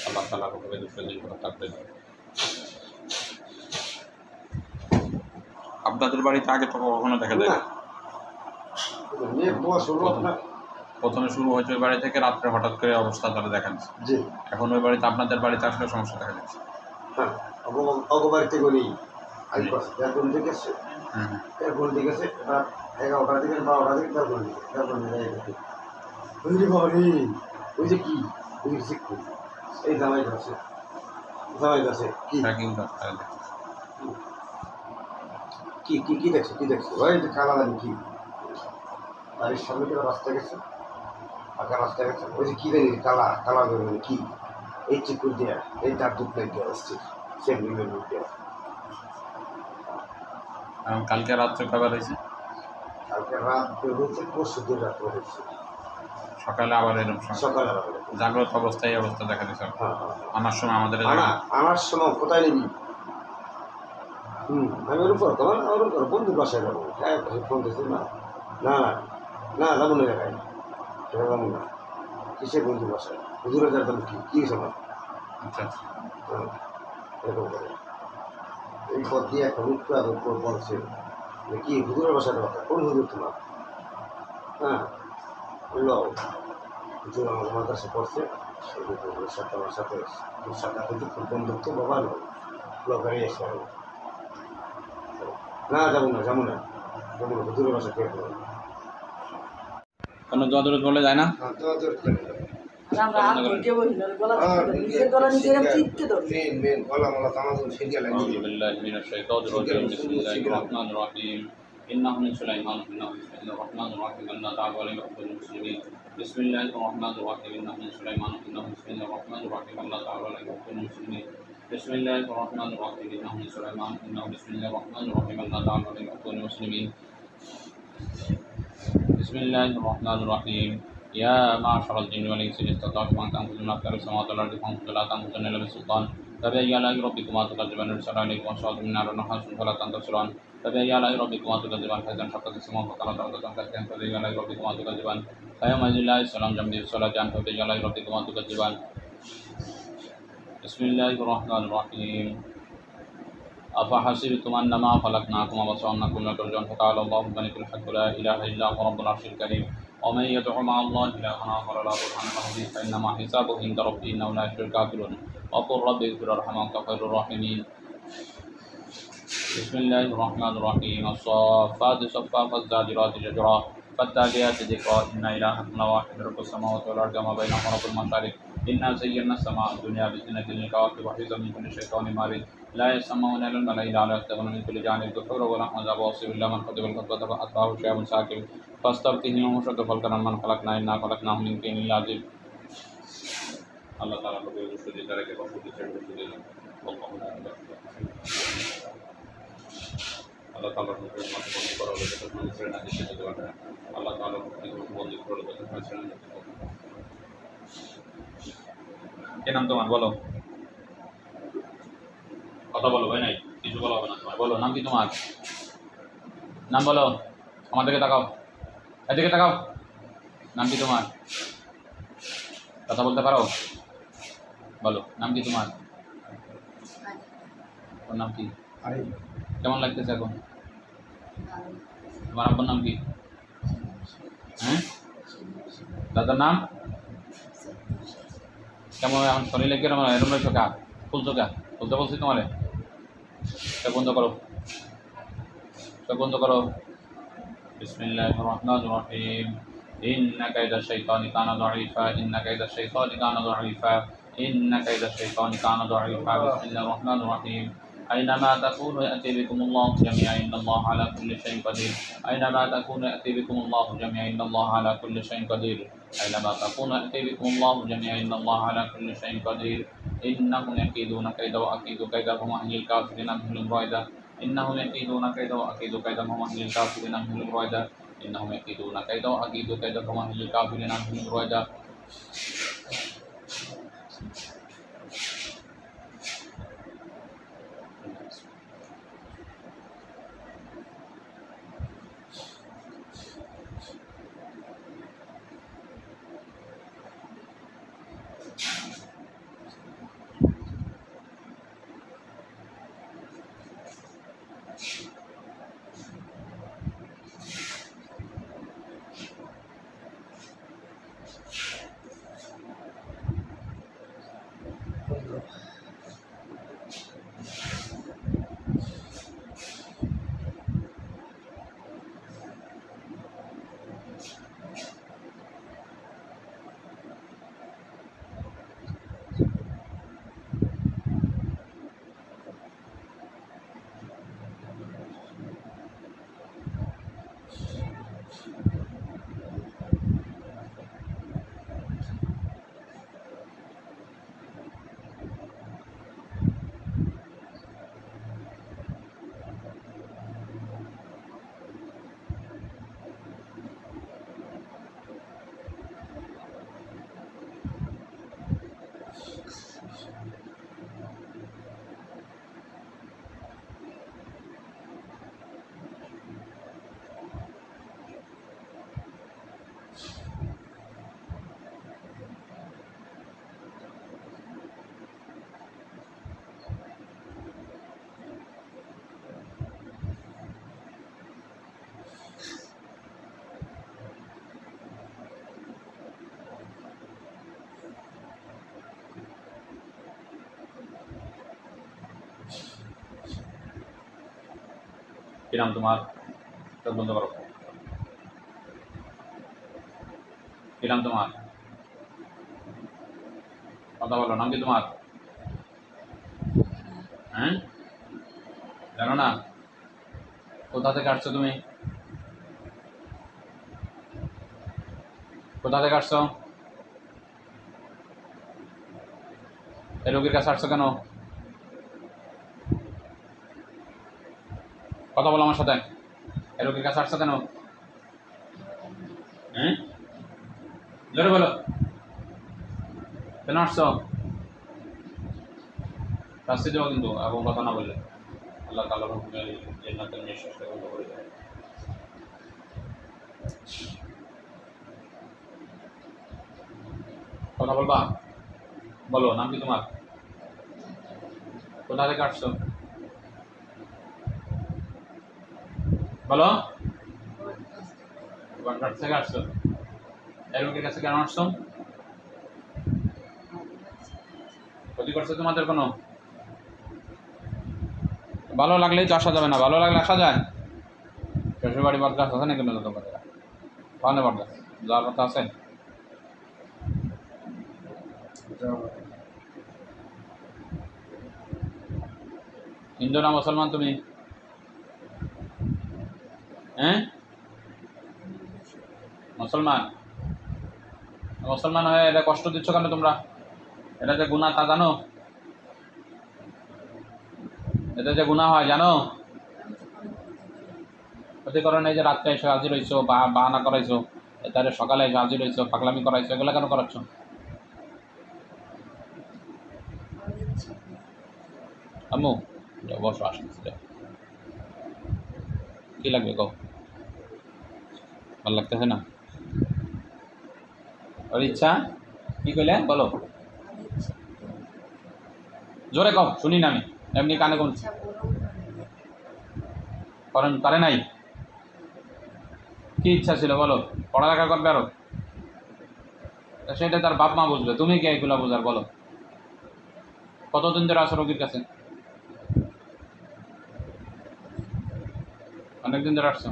আল্লাহ তাআলার হুকুমে দুটো দিন করে থাকবেন। আপনাদের বাড়িতে আগে তো কখনো দেখা যায় না? প্রথমে শুরু হয়েছে ওই বাড়ি থেকে, রাত্রে হঠাৎ করে অবস্থা তারা দেখা দিচ্ছে। জি, এখন ওই বাড়িতে আপনাদের বাড়িতে আসলে সমস্যা দেখা দিচ্ছে। হ্যাঁ, অগবাড়িতে করি এরকম ঠিক আছে, এরকম ঠিক আছে, রাত 11টা থেকে 12টা থেকে তারপর ওই রে বাবা রে, ওই যে কি ওই যে এই জামাই আছে কি কি কি কি দেখছো ওই যে কালা দামি কি বাড়ির সামনে থেকে রাস্তা গেছে, ফাঁকা রাস্তা গেছে, ওই যে কি জানি কালা কালা বেরোবে কি এই চিকুর দেয়া এই তার দুধ দেওয়া আসছে সেগুলো দেওয়া। কালকে রাত্রে কবার হয়েছে? কালকে রাত হয়েছে, পরশু দিন রাত হয়েছে, সকালে আবার এরকম সকালে জাগ্রত অবস্থায় এই অবস্থা দেখা দিচ্ছে। আনার সময় আমাদের আনার সময় কোথায় নিবি? আমি ওর উপর তোমার ওর উপর বন্ধুর বাসায় যাবো, হ্যাঁ ফোন দিয়েছি না না না যাবো না এলাকায়, সেটা যাবো না। কিসের বন্ধুর বাসায়? হুজুরের যার দাম কি সময়? আচ্ছা এরকম করে এই পথ দিয়ে একটা মুক্ত বলছে কি হুজুরের বাসায় কথা, কোন হুজুর তোমার? হ্যাঁ বললো হুজুর আমার কাছে পড়ছে, সাথে আমার সাথে বন্ধুত্ব বাবা গাড়ি এসে না যাবো না হুজুরের বাসায় কে করবো কোনো দোয়া দরুদ বলে যায় না? إنه من سليمان إنه بسم الله الرحمن الرحيم أن تعالوا عليه وعلى المسلمين بسم الله الرحمن الرحيم إنه من سليمان إنه بسم الله الرحمن الرحيم أن تعالوا عليه وعلى المسلمين بسم الله الرحمن الرحيم إنه من سليمان إنه بسم الله الرحمن الرحيم أن تعالوا عليه وعلى المسلمين بسم الله الرحمن الرحيم يا معشر الجن والإنس إن استطعتم أن تنفذوا من أقطار السماوات والأرض فانفذوا لا تنفذون إلا بسلطان فبأي آلاء ربكما تكذبان يرسل عليكم أشواط من نار ونحاس فلا تنتصران فبأي آلاء ربكما تكذبان فإذا انشقت السماء فقالت أرض كالكهف فبأي آلاء ربكما تكذبان فيومئذ لا يسأل عن ذنبه الصلاة فبأي آلاء ربكما تكذبان بسم الله الرحمن الرحيم أفحسبتم أنما خلقناكم عبثا وأنكم لا ترجعون فتعالى الله الملك الحق لا إله إلا هو رب العرش الكريم ومن يدع مع الله إلها آخر لا برهان له به فإنما حسابه عند ربه إنه لا يفلح الكافرون وقل رب اغفر وارحم وأنت خير الراحمين بسم الله الرحمن الرحيم الصافات صفا فالزاجرات زجرا فالتاليات ذكرا إن إلهكم لواحد رب السماوات والأرض وما بينهما رب المشارق إنا زينا السماء الدنيا بزينة للكواكب وحفظا من كل شيطان مارد لا يسمعون إلى الملأ الأعلى يستغفرون من كل جانب دحورا ولحم ذاب واصب إلا من كتب الخطبة فأتبعه شهاب ساكب فاستفتهم وشد فلكنا من خلقنا إنا خلقناهم من طين لازب الله تعالى को बेगुसर दी तरह के बखूबी से बेगुसर दी Allah Taala को मत बंद करो लोग तो मन से ना दिखे तो Allah Taala को बंद करो लोग तो मन से ना दिखे क्या नाम तुम्हारा बोलो কথা বলো ভাই নাই কিছু বলা হবে না তোমার বলো নাম কি তোমার নাম বলো আমার দিকে তাকাও এদিকে তাকাও নাম কি তোমার কথা বলতে পারো বলো নাম কি তোমার ওর নাম কি কেমন লাগতেছে এখন তোমার আব্বার নাম কি হ্যাঁ দাদার নাম কেমন এখন শরীরে কিরকম এরকম রয়েছো কা খুলছো কা খুলতে বলছি তোমারে চোখ বন্ধ করো চোখ বন্ধ করো বিসমিল্লাহির রহমানির রহিম ইন্না কাইদা শাইতানি কানা দাঈফা ইন্না কাইদা শাইতানি কানা দাঈফা ইন্না কাইদা শাইতানি কানা দাঈফা বিসমিল্লাহির রহমানির রহিম أينما تكونوا يأتي بكم الله جميعا إن الله على كل شيء قدير أينما تكونوا يأتي بكم الله جميعا إن الله على كل شيء قدير أينما تكونوا يأتي بكم الله جميعا إن الله على كل شيء قدير إنهم يكيدون كيدا وأكيد كيدا هم أهل الكافرين أمهل الرائدة إنهم يكيدون كيدا وأكيد كيدا هم أهل الكافرين أمهل الرائدة إنهم يكيدون كيدا وأكيد كيدا هم أهل الكافرين أمهل الرائدة কি নাম তোমার? চোখ বন্ধ করো। কি নাম তোমার? কথা বলো, নাম কি তোমার? হ্যাঁ, জানো না? কোথা থেকে আসছো তুমি? কোথা থেকে আসছো? এই রোগীর কাছে আসছো কেন? কথা বলো আমার সাথে। এই রোগীর কাছে আসছো কেন? হ্যাঁ, জোরে বলো, কেন আসছো? শাস্তি দেবো কিন্তু এবং কথা না বললে। আল্লাহ তাআলার হুকুমে জান্নাতের নিঃশ্বাসটা বন্ধ করে দেয়। কথা বলবা? বলো, নাম কি তোমার? কোথা থেকে আসছো? বলো। বাগেরহাট থেকে আসছো। এই রোগীর কাছে কেন আসছো? ক্ষতি করছে তোমাদের কোনো? ভালো লাগলেই তো আসা যাবে না, ভালো লাগলে আসা যায়? শ্বশুর বাড়ি বটগাছ আছে নাকি না তোমাদের? ওখানে বটগাছ যাওয়ার কথা আছে? হিন্দু না মুসলমান তুমি? হ্যাঁ, মুসলমান। মুসলমান হয়ে এটা কষ্ট দিচ্ছ কেন তোমরা? এটা যে গুনাহ তা জানো? এটা যে গুনাহ হয় জানো? ক্ষতিকরণ এই যে রাত্রে এসে হাজির হয়েছো, বাহানা করাইছো, তাহলে সকালে এসে হাজির হয়েছো, পাগলামি করাইছো, এগুলো কেন করাচ্ছ? আম্মু বসো, আসতে কি লাগবে কও? ভালো লাগতেছে না? ওর ইচ্ছা কি কইলে বলো, জোরে কও, শুনি না আমি, এমনি কানে কোন করেন করে নাই? কি ইচ্ছা ছিল বলো? পড়ালেখা করবে আরো? সেটা তার বাপ মা বুঝবে, তুমি কে এগুলো বোঝার বলো? কতদিন ধরে আসো রোগীর কাছে? অনেকদিন ধরে আসছো।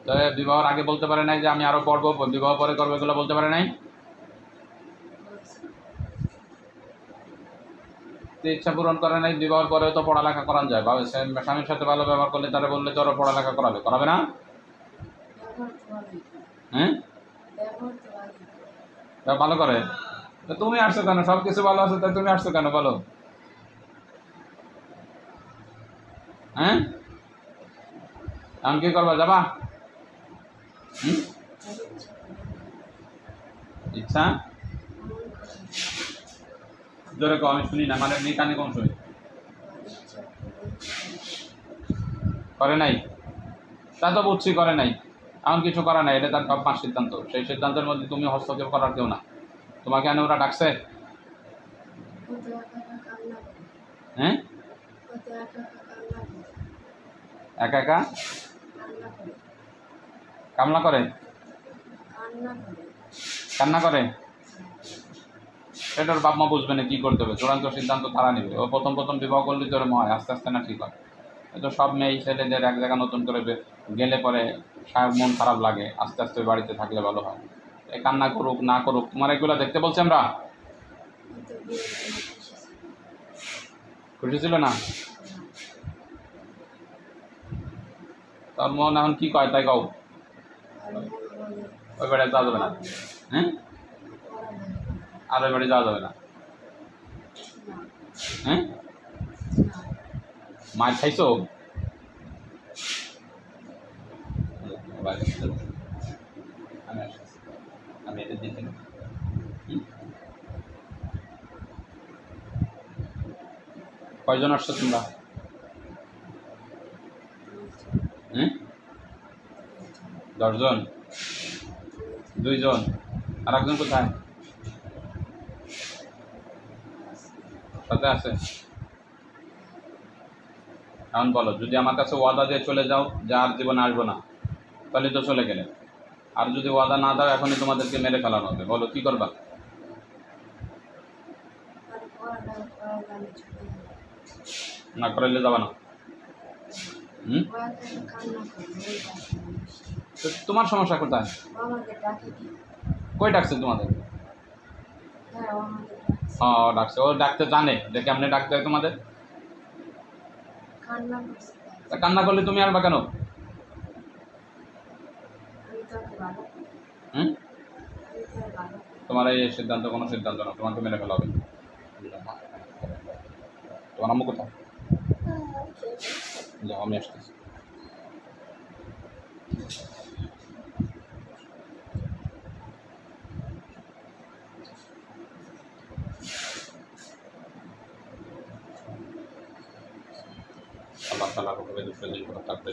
তো বিবাহের আগে বলতে পারে নাই যে আমি আরো পড়বো, বিবাহ পরে করবো, এগুলো বলতে পারে নাই? ইচ্ছা পূরণ করে নাই, বিবাহের পরেও তো পড়ালেখা করান যায়, স্বামীর সাথে ভালো ব্যবহার করলে তারা বললে তো ওরা পড়ালেখা করাবে, করাবে না? হ্যাঁ, ভালো করে। তো তুমি আসছো কেন? সব কিছু ভালো আছে, তাই তুমি আসছো কেন বলো? হ্যাঁ, এখন কি করবা, যাবা? ইচ্ছা জোরে কও, আমি শুনি না, মানে এমনি কানে কম শুনি। করে নাই, তা তো বুঝছি করে নাই, এমন কিছু করা নাই, এটা তার বাপ মার সিদ্ধান্ত, সেই সিদ্ধান্তের মধ্যে তুমি হস্তক্ষেপ করার কেউ না। তোমাকে এনে ওরা ডাকছে? হ্যাঁ, একা একা কামলা করে, কান্না করে, সেটার বাপ মা বুঝবে না কি করতে হবে, চূড়ান্ত সিদ্ধান্ত তারা নেবে। ও প্রথম প্রথম বিবাহ করলে তো ওরম হয়, আস্তে আস্তে না ঠিক হয়। তো সব মেয়ে ছেলেদের এক জায়গা নতুন করে গেলে পরে মন খারাপ লাগে, আস্তে আস্তে বাড়িতে থাকলে ভালো হয়। এই কান্না করুক না করুক, তোমার এগুলো দেখতে বলছি আমরা? খুশি ছিল না? তোর মন এখন কি কয় তাই কও? ওই বাড়ি যাওয়া যাবে না? হ্যাঁ, আর ওই বাড়ি যাওয়া যাবে না? হ্যাঁ, মার খাইছো? আমি এটা দিতে কয়জন আসছো তোমরা? হুম, 10 জন, 2 জন, আর একজন কোথায় সাথে আছে? এখন বলো, যদি আমার কাছে ওয়াদা দিয়ে চলে যাও যে আর জীবনে আসবো না, তাহলে তো চলে গেলে। আর যদি ওয়াদা না দাও, এখনই তোমাদেরকে মেরে ফেলানো হবে, বলো কি করবা? না করাইলে যাবা না? হুম, তো তোমার সমস্যা কোথায়? কই ডাকছে তোমাদের? হ্যাঁ ডাকছে, ও ডাকতে জানে যে কেমনে ডাকতে হয় তোমাদের। তা কান্না করলে তুমি আসবা কেন? হুম, তোমার এই সিদ্ধান্ত কোনো সিদ্ধান্ত না, তোমাকে মেরে ফেলা হবে। তোমার আম্মু কোথায়? যাও, আমি আসতেছি। আল্লাহ তাআলার হুকুমে দুটো দিন করে থাকবে।